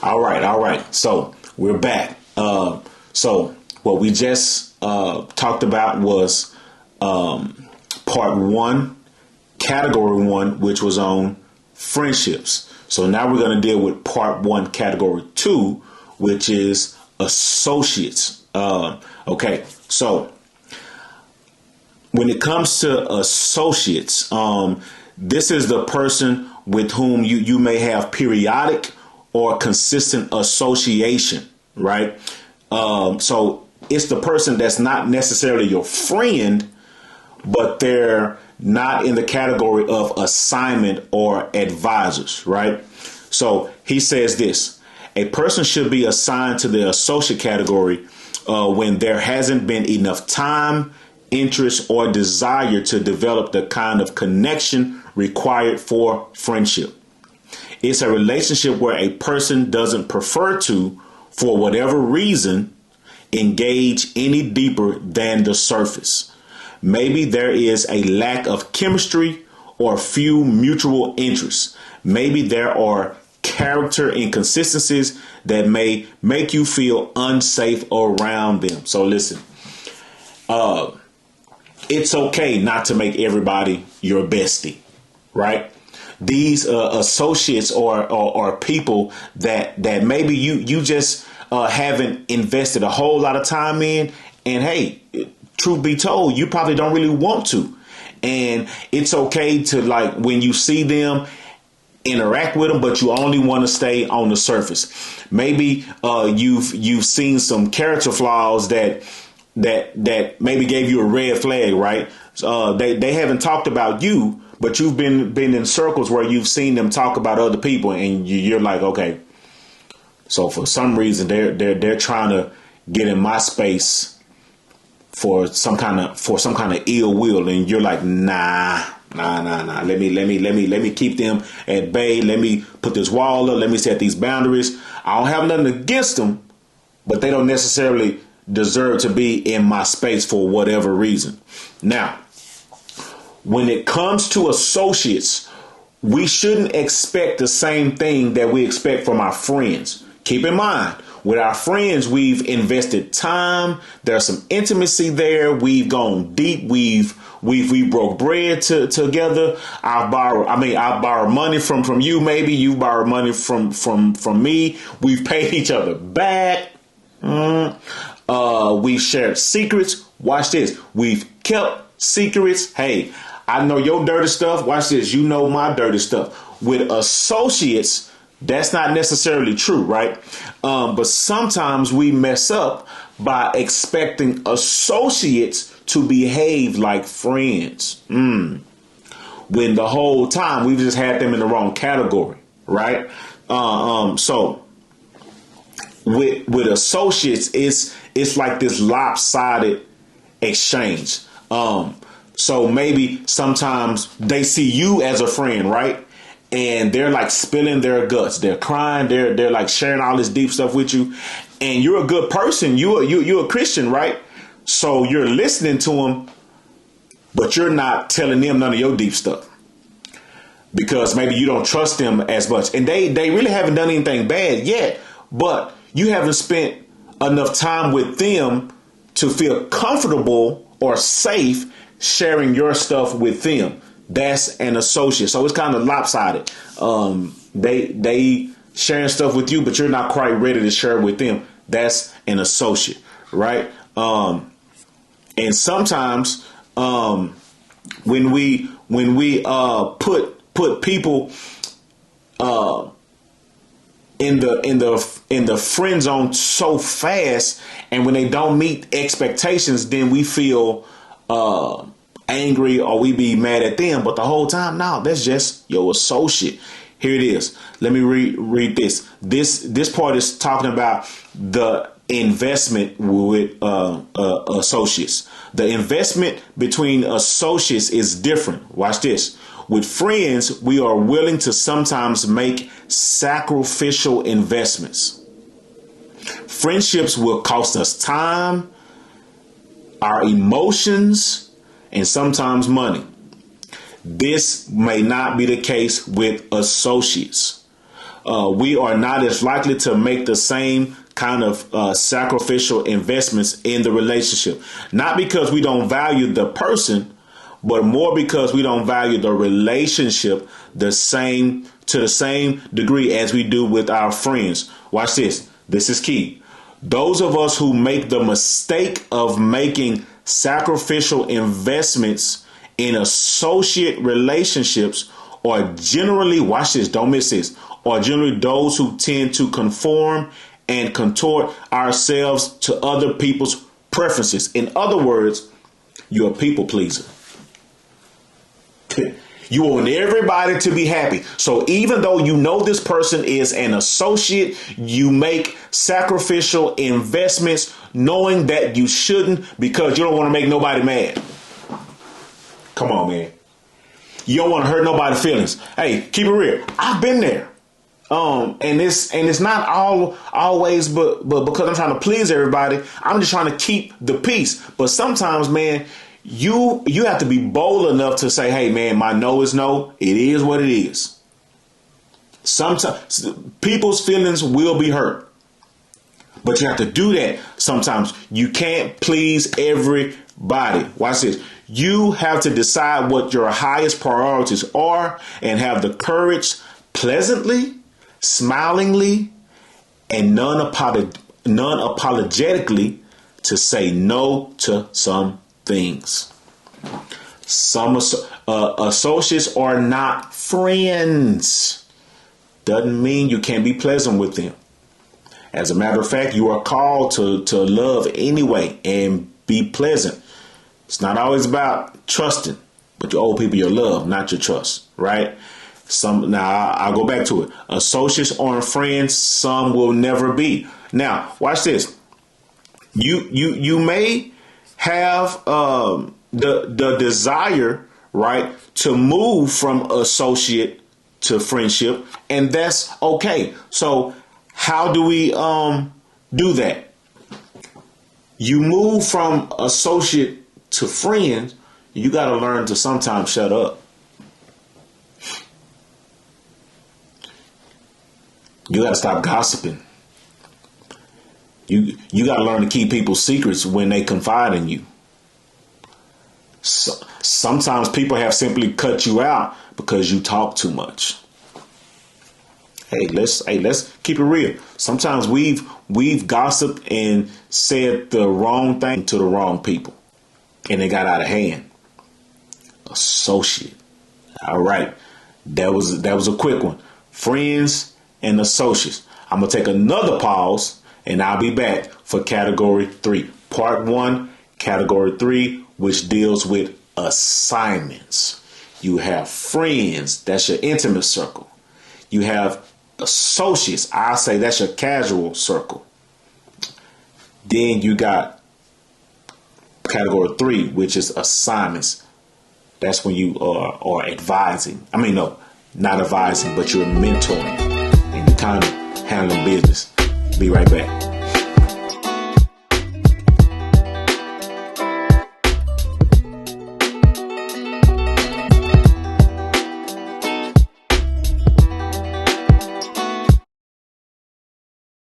All right. So we're back. So what we just talked about was part one, category one, which was on friendships. So now we're going to deal with part one, category two, which is associates. Okay. So when it comes to associates, this is the person with whom you may have periodic or consistent association, right? So it's the person that's not necessarily your friend, but they're not in the category of assignment or advisors, right? So he says this: a person should be assigned to the associate category when there hasn't been enough time, interest, or desire to develop the kind of connection required for friendship. It's a relationship where a person doesn't prefer to, for whatever reason, engage any deeper than the surface. Maybe there is a lack of chemistry or few mutual interests. Maybe there are character inconsistencies that may make you feel unsafe around them. So listen, it's okay not to make everybody your bestie, right? These associates or people that maybe you just haven't invested a whole lot of time in, and hey, truth be told, you probably don't really want to. And it's okay to, like, when you see them, interact with them, but you only want to stay on the surface. Maybe you've seen some character flaws that maybe gave you a red flag, right? They haven't talked about you, but you've been in circles where you've seen them talk about other people, and you're like, okay, so for some reason they're trying to get in my space for some kind of ill will, and you're like, nah. Let me keep them at bay. Let me put this wall up. Let me set these boundaries. I don't have nothing against them, but they don't necessarily deserve to be in my space for whatever reason. Now, when it comes to associates, we shouldn't expect the same thing that we expect from our friends. Keep in mind, with our friends, we've invested time. There's some intimacy there. We've gone deep. We broke bread together. I borrow money from you. Maybe you borrow money from me. We've paid each other back. We've shared secrets. Watch this. We've kept secrets. Hey, I know your dirty stuff. Watch this. You know my dirty stuff. With associates, that's not necessarily true, right? But sometimes we mess up by expecting associates to behave like friends. When the whole time we've just had them in the wrong category, right? So with associates, it's like this lopsided exchange. So maybe sometimes they see you as a friend, right? And they're like spilling their guts. They're crying. They're like sharing all this deep stuff with you. And you're a good person. You're a Christian, right? So you're listening to them, but you're not telling them none of your deep stuff because maybe you don't trust them as much. And they really haven't done anything bad yet, but you haven't spent enough time with them to feel comfortable or safe sharing your stuff with them. That's an associate. So it's kind of lopsided. They sharing stuff with you, but you're not quite ready to share with them. That's an associate, right? And sometimes when we put people in the friend zone so fast, and when they don't meet expectations, then we feel angry or we be mad at them. But the whole time, no, that's just your associate. Here it is. Let me read this. This part is talking about the investment with associates. The investment between associates is different. Watch this. With friends, we are willing to sometimes make sacrificial investments. Friendships will cost us time, our emotions, and sometimes money. This may not be the case with associates. we are not as likely to make the same kind of sacrificial investments in the relationship. Not because we don't value the person, but more because we don't value the relationship to the same degree as we do with our friends. Watch this. This is key. Those of us who make the mistake of making sacrificial investments in associate relationships are generally, watch this, don't miss this, are generally those who tend to conform and contort ourselves to other people's preferences. In other words, you're a people pleaser. You want everybody to be happy. So even though you know this person is an associate, you make sacrificial investments knowing that you shouldn't because you don't want to make nobody mad. Come on, man. You don't want to hurt nobody's feelings. Hey, keep it real. I've been there. And it's not always but because I'm trying to please everybody. I'm just trying to keep the peace. But sometimes, man, you have to be bold enough to say, hey, man, my no is no. It is what it is. Sometimes people's feelings will be hurt. But you have to do that sometimes. You can't please everybody. Watch this. You have to decide what your highest priorities are and have the courage pleasantly, smilingly, and non-apologetically to say no to some things. Some associates are not friends. Doesn't mean you can't be pleasant with them. As a matter of fact, you are called to love anyway and be pleasant. It's not always about trusting, but you owe people your love, not your trust, right? Now I'll go back to it. Associates aren't friends. Some will never be. Now, watch this. You may have the desire, right, to move from associate to friendship, and that's okay. So how do we do that? You move from associate to friends. You got to learn to sometimes shut up. You got to stop gossiping. You got to learn to keep people's secrets when they confide in you. Sometimes people have simply cut you out because you talk too much. Hey, let's keep it real. Sometimes we've gossiped and said the wrong thing to the wrong people, and they got out of hand. Associate. All right, that was a quick one. Friends and associates. I'm gonna take another pause, and I'll be back for category 3, part 1, category 3, which deals with assignments. You have friends, that's your intimate circle. You have associates, I say that's your casual circle. Then you got category 3, which is assignments. That's when you are advising. I mean, no, not advising, but you're mentoring and you're kind of handling business. Be right back.